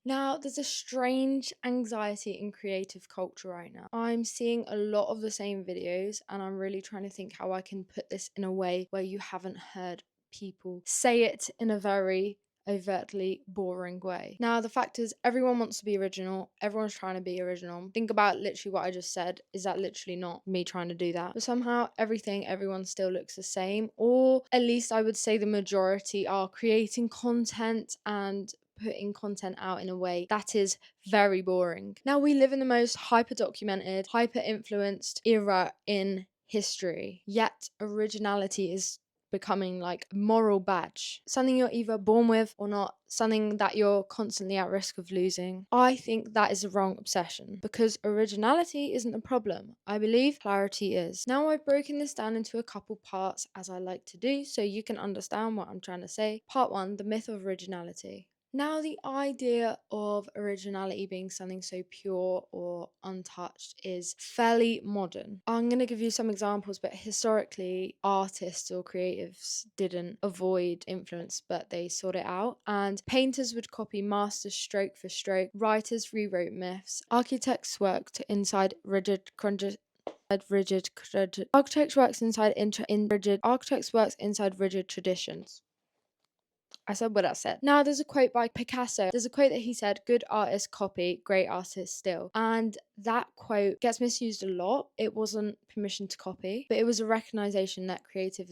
Now, there's a strange anxiety in creative culture right now. I'm seeing a lot of the same videos, and I'm really trying to think how I can put this in a way where you haven't heard people say it in a very overtly boring way. Now, the fact is, everyone wants to be original. Everyone's trying to be original. Think about literally what I just said. Is that literally not me trying to do that? But somehow, everyone still looks the same, or at least I would say the majority are creating content and putting content out in a way that is very boring. Now, we live in the most hyper documented, hyper influenced era in history, yet originality is becoming like a moral badge, something you're either born with or not, something that you're constantly at risk of losing. I think that is the wrong obsession, because originality isn't a problem. I believe clarity is. Now, I've broken this down into a couple parts, as I like to do, so you can understand what I'm trying to say. Part 1, the myth of originality. Now, the idea of originality being something so pure or untouched is fairly modern. I'm going to give you some examples, but historically, artists or creatives didn't avoid influence, but they sought it out. And painters would copy masters stroke for stroke, writers rewrote myths, architects worked inside rigid architects works inside rigid traditions. I said what I said. Now, there's a quote by Picasso. There's a quote that he said, "Good artists copy, great artists steal." And that quote gets misused a lot. It wasn't permission to copy, but it was a recognition that creative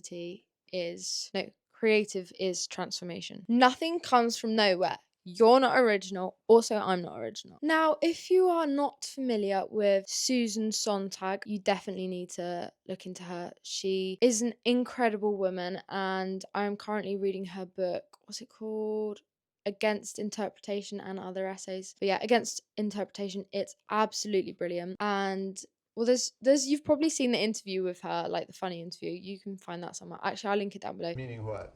is transformation. Nothing comes from nowhere. You're not original. Also, I'm not original. Now, if you are not familiar with Susan Sontag, you definitely need to look into her. She is an incredible woman, and I'm currently reading her book. What's it called? Against Interpretation and Other Essays. But yeah, Against Interpretation. It's absolutely brilliant. And well, there's you've probably seen the interview with her, like the funny interview. You can find that somewhere. Actually, I'll link it down below. Meaning what?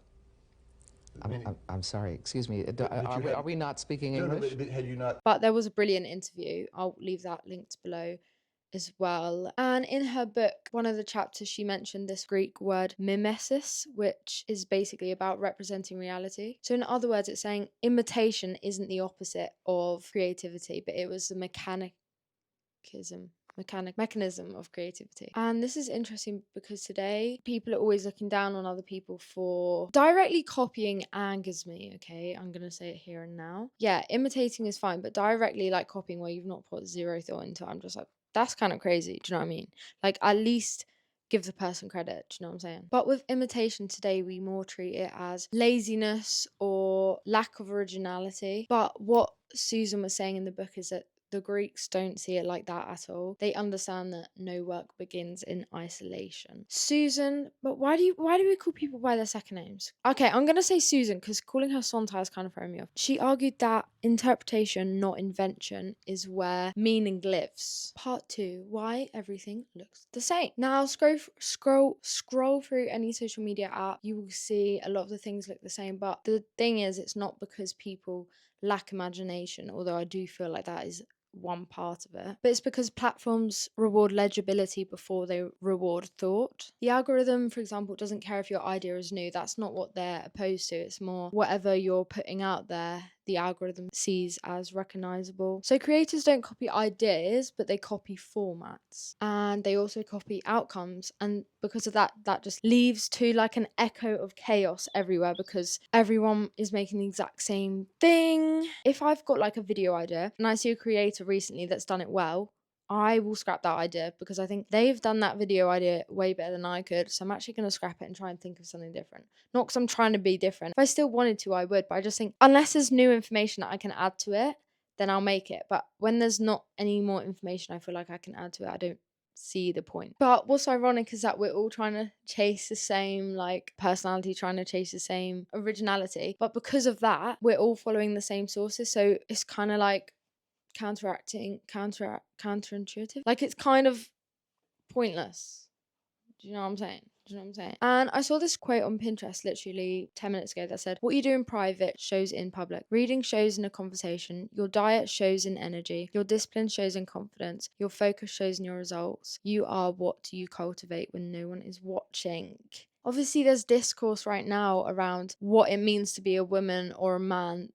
I'm sorry, excuse me. Are we not speaking English? No, had you not? But there was a brilliant interview. I'll leave that linked below as well. And in her book, one of the chapters, she mentioned this Greek word mimesis, which is basically about representing reality. So in other words, it's saying imitation isn't the opposite of creativity, but it was the mechanism of creativity. And this is interesting because today people are always looking down on other people for directly copying. Angers me. Okay, I'm gonna say it here and now. Yeah, imitating is fine, but directly like copying where you've not put zero thought into it, I'm just like, that's kind of crazy. Do you know what I mean? Like, at least give the person credit. Do you know what I'm saying? But with imitation today, we more treat it as laziness or lack of originality. But what Susan was saying in the book is that the Greeks don't see it like that at all. They understand that no work begins in isolation. Susan, but why do we call people by their second names? Okay, I'm gonna say Susan because calling her Sontag is kind of throwing me off. She argued that interpretation, not invention, is where meaning lives. Part 2, why everything looks the same. Now scroll through any social media app, you will see a lot of the things look the same, but the thing is, it's not because people lack imagination, although I do feel like that is one part of it, but it's because platforms reward legibility before they reward thought. The algorithm, for example, doesn't care if your idea is new. That's not what they're opposed to. It's more whatever you're putting out there, the algorithm sees as recognizable. So creators don't copy ideas, but they copy formats, and they also copy outcomes. And because of that, that just leaves to like an echo of chaos everywhere because everyone is making the exact same thing. If I've got like a video idea and I see a creator recently that's done it well, I will scrap that idea because I think they've done that video idea way better than I could. So I'm actually going to scrap it and try and think of something different. Not because I'm trying to be different. If I still wanted to, I would. But I just think unless there's new information that I can add to it, then I'll make it. But when there's not any more information I feel like I can add to it, I don't see the point. But what's ironic is that we're all trying to chase the same like personality, trying to chase the same originality. But because of that, we're all following the same sources. So it's kind of like counterintuitive. Like it's kind of pointless. Do you know what I'm saying? And I saw this quote on Pinterest literally 10 minutes ago that said, "What you do in private shows in public. Reading shows in a conversation. Your diet shows in energy. Your discipline shows in confidence. Your focus shows in your results. You are what you cultivate when no one is watching." Obviously, there's discourse right now around what it means to be a woman or a man.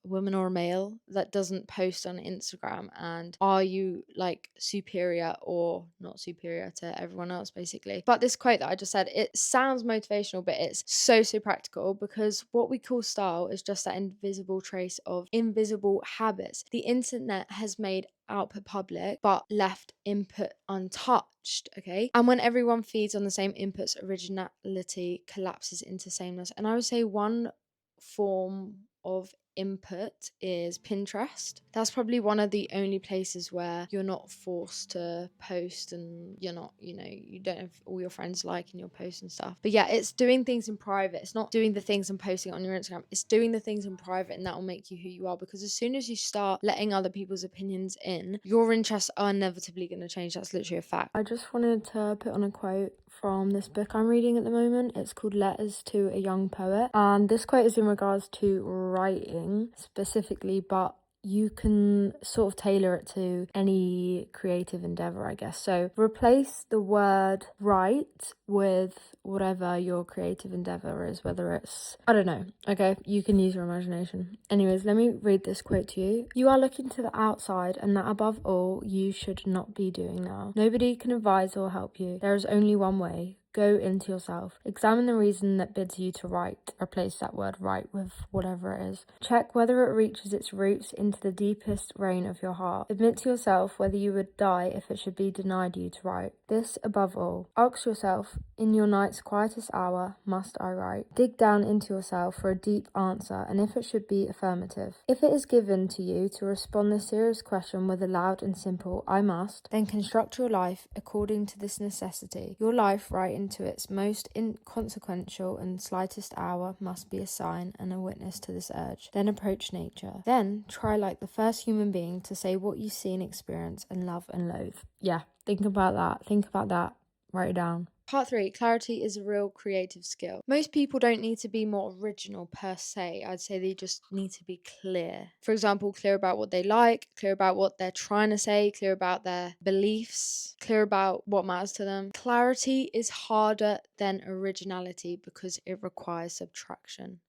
woman or a male that doesn't post on Instagram, and are you like superior or not superior to everyone else, basically. But this quote that I just said, it sounds motivational, but it's so practical, because what we call style is just that invisible trace of invisible habits. The internet has made output public but left input untouched, okay? And when everyone feeds on the same inputs, originality collapses into sameness. And I would say one form of input is Pinterest. That's probably one of the only places where you're not forced to post, and you're not, you don't have all your friends liking your posts and stuff. But yeah, it's doing things in private. It's not doing the things and posting on your Instagram. It's doing the things in private, and that will make you who you are. Because as soon as you start letting other people's opinions in, your interests are inevitably going to change. That's literally a fact. I just wanted to put on a quote from this book I'm reading at the moment. It's called Letters to a Young Poet, and this quote is in regards to writing specifically, but you can sort of tailor it to any creative endeavor, I guess. So replace the word write with whatever your creative endeavor is, whether it's, I don't know, okay, you can use your imagination. Anyways, let me read this quote to you. You are looking to the outside, and that above all you should not be doing now. Nobody can advise or help you. There is only one way. Go into yourself. Examine the reason that bids you to write. Replace that word write with whatever it is. Check whether it reaches its roots into the deepest vein of your heart. Admit to yourself whether you would die if it should be denied you to write. This above all. Ask yourself, in your night's quietest hour, must I write? Dig down into yourself for a deep answer, and if it should be affirmative. If it is given to you to respond this serious question with a loud and simple I must, then construct your life according to this necessity. Your life, right into its most inconsequential and slightest hour, must be a sign and a witness to this urge. Then approach nature. Then try like the first human being to say what you see and experience and love and loathe. Yeah, think about that. Write it down. Part 3, clarity is a real creative skill. Most people don't need to be more original per se. I'd say they just need to be clear. For example, clear about what they like, clear about what they're trying to say, clear about their beliefs, clear about what matters to them. Clarity is harder than originality because it requires subtraction.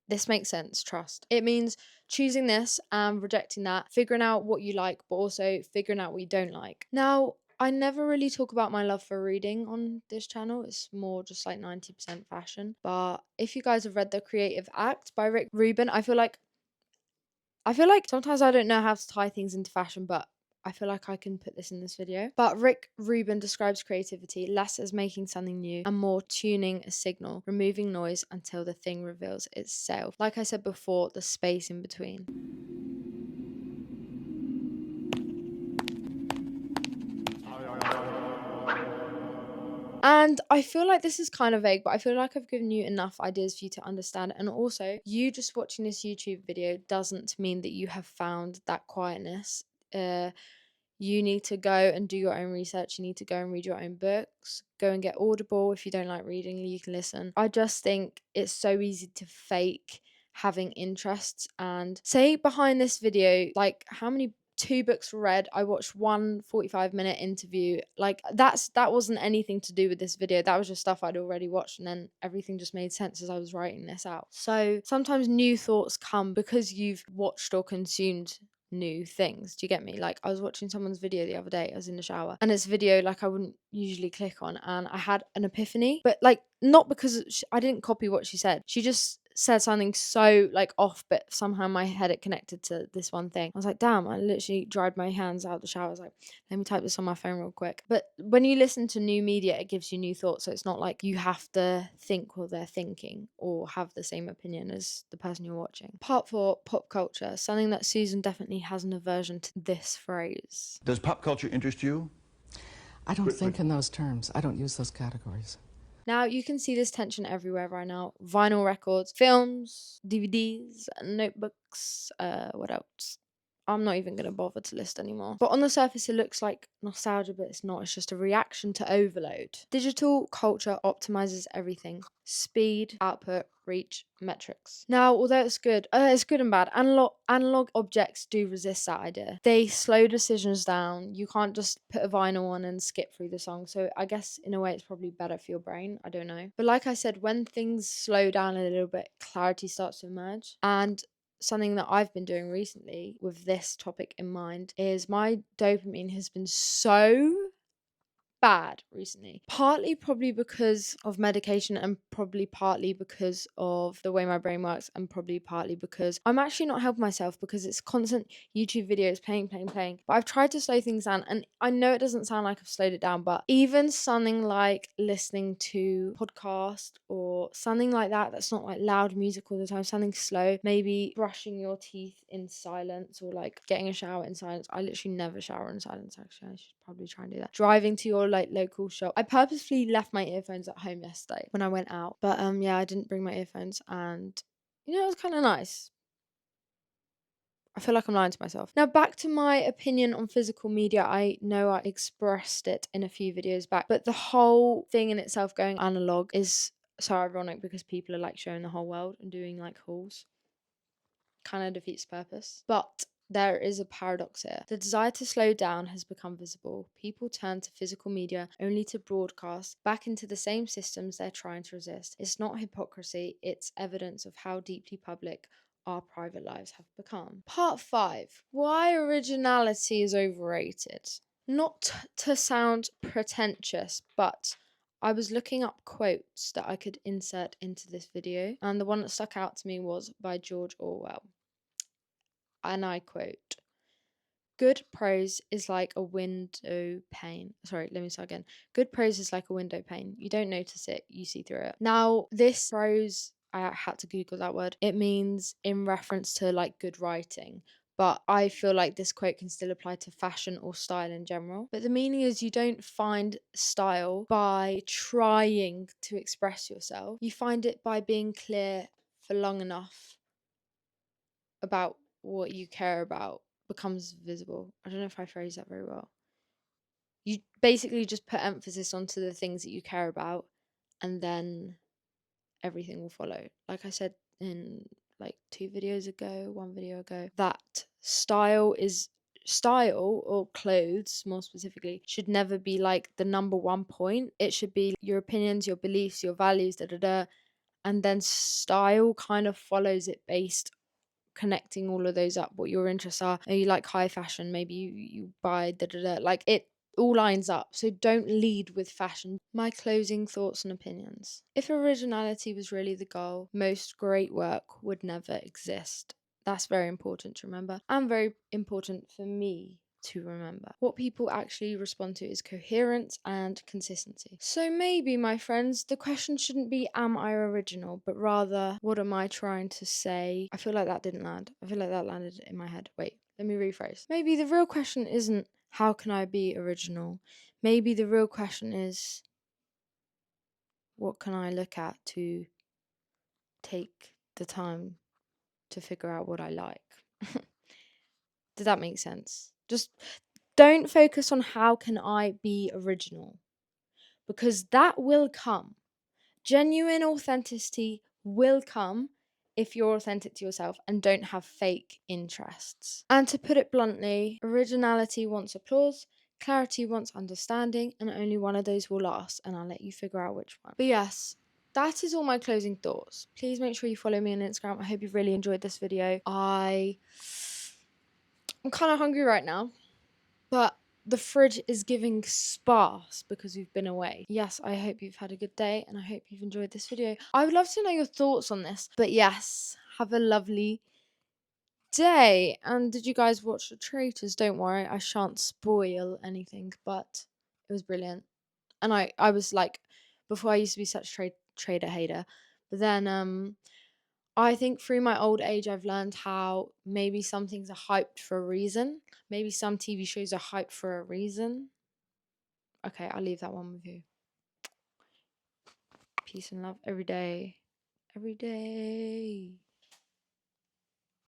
This makes sense, trust. It means choosing this and rejecting that, figuring out what you like, but also figuring out what you don't like. Now, I never really talk about my love for reading on this channel. It's more just like 90% fashion. But if you guys have read The Creative Act by Rick Rubin, I feel like sometimes I don't know how to tie things into fashion, but I feel like I can put this in this video. But Rick Rubin describes creativity less as making something new and more tuning a signal, removing noise until the thing reveals itself. Like I said before, the space in between. And I feel like this is kind of vague, but I feel like I've given you enough ideas for you to understand. And also, you just watching this YouTube video doesn't mean that you have found that quietness. You need to go and do your own research. You need to go and read your own books. Go and get Audible. If you don't like reading, you can listen. I just think it's so easy to fake having interests. And say behind this video, like how many 2 books were read, I watched one 45-minute interview. Like that wasn't anything to do with this video. That was just stuff I'd already watched, and then everything just made sense as I was writing this out. So sometimes new thoughts come because you've watched or consumed new things. Do you get me? Like I was watching someone's video the other day. I was in the shower, and it's a video like I wouldn't usually click on, and I had an epiphany, but like not because I didn't copy what she said. She just said something so like off, but somehow in my head it connected to this one thing. I was like, damn, I literally dried my hands out of the shower. I was like, let me type this on my phone real quick. But when you listen to new media, it gives you new thoughts. So it's not like you have to think what they're thinking or have the same opinion as the person you're watching. Part 4, pop culture. Something that Susan definitely has an aversion to this phrase. Does pop culture interest you? I don't think in those terms. I don't use those categories. Now, you can see this tension everywhere right now. Vinyl records, films, DVDs, notebooks, what else? I'm not even going to bother to list anymore. But on the surface, it looks like nostalgia, but it's not. It's just a reaction to overload. Digital culture optimizes everything. Speed, output, reach, metrics. Now, although it's good and bad. Analog objects do resist that idea. They slow decisions down. You can't just put a vinyl on and skip through the song. So I guess in a way it's probably better for your brain. I don't know. But like I said, when things slow down a little bit, clarity starts to emerge. And something that I've been doing recently with this topic in mind is my dopamine has been so bad recently, partly probably because of medication, and probably partly because of the way my brain works, and probably partly because I'm actually not helping myself because it's constant YouTube videos playing. But I've tried to slow things down, and I know it doesn't sound like I've slowed it down, but even something like listening to podcast or something like that that's not like loud music all the time, something slow, maybe brushing your teeth in silence, or like getting a shower in silence. I literally never shower in silence, actually. I should probably try and do that. Driving to your like local shop. I purposefully left my earphones at home yesterday when I went out, but yeah, I didn't bring my earphones, and it was kind of nice. I feel like I'm lying to myself. Now, back to my opinion on physical media. I know I expressed it in a few videos back, but the whole thing in itself going analog is so ironic because people are like showing the whole world and doing like hauls. Kind of defeats purpose. But there is a paradox here. The desire to slow down has become visible. People turn to physical media only to broadcast back into the same systems they're trying to resist. It's not hypocrisy, it's evidence of how deeply public our private lives have become. Part 5. Why originality is overrated. Not to sound pretentious, but I was looking up quotes that I could insert into this video, and the one that stuck out to me was by George Orwell. And I quote, "Good prose is like a window pane." Sorry, let me start again. "Good prose is like a window pane. You don't notice it, you see through it." Now, this prose, I had to Google that word. It means in reference to like good writing. But I feel like this quote can still apply to fashion or style in general. But the meaning is you don't find style by trying to express yourself. You find it by being clear for long enough about what you care about becomes visible. I don't know if I phrased that very well. You basically just put emphasis onto the things that you care about, and then everything will follow. Like I said in like one video ago, that style, or clothes more specifically, should never be like the number one point. It should be your opinions, your beliefs, your values, and then style kind of follows it based connecting all of those up, what your interests are. Maybe you like high fashion, maybe you buy like it all lines up. So don't lead with fashion. My closing thoughts and opinions. If originality was really the goal, most great work would never exist. That's very important to remember, and very important for me to remember. What people actually respond to is coherence and consistency. So maybe, my friends, the question shouldn't be, am I original? But rather, what am I trying to say? I feel like that didn't land. I feel like that landed in my head. Wait, let me rephrase. Maybe the real question isn't, how can I be original? Maybe the real question is, what can I look at to take the time to figure out what I like? Did that make sense? Just don't focus on how can I be original, because that will come. Genuine authenticity will come if you're authentic to yourself and don't have fake interests. And to put it bluntly, originality wants applause, clarity wants understanding, and only one of those will last, and I'll let you figure out which one. But yes, that is all my closing thoughts. Please make sure you follow me on Instagram. I hope you've really enjoyed this video. I'm kind of hungry right now, but the fridge is giving sparse because we've been away. Yes, I hope you've had a good day, and I hope you've enjoyed this video. I would love to know your thoughts on this. But yes, have a lovely day. And did you guys watch The Traitors? Don't worry, I shan't spoil anything, but it was brilliant. And I was like, before I used to be such trader hater, but then I think through my old age, I've learned how maybe some things are hyped for a reason. Maybe some TV shows are hyped for a reason. Okay, I'll leave that one with you. Peace and love every day. Every day.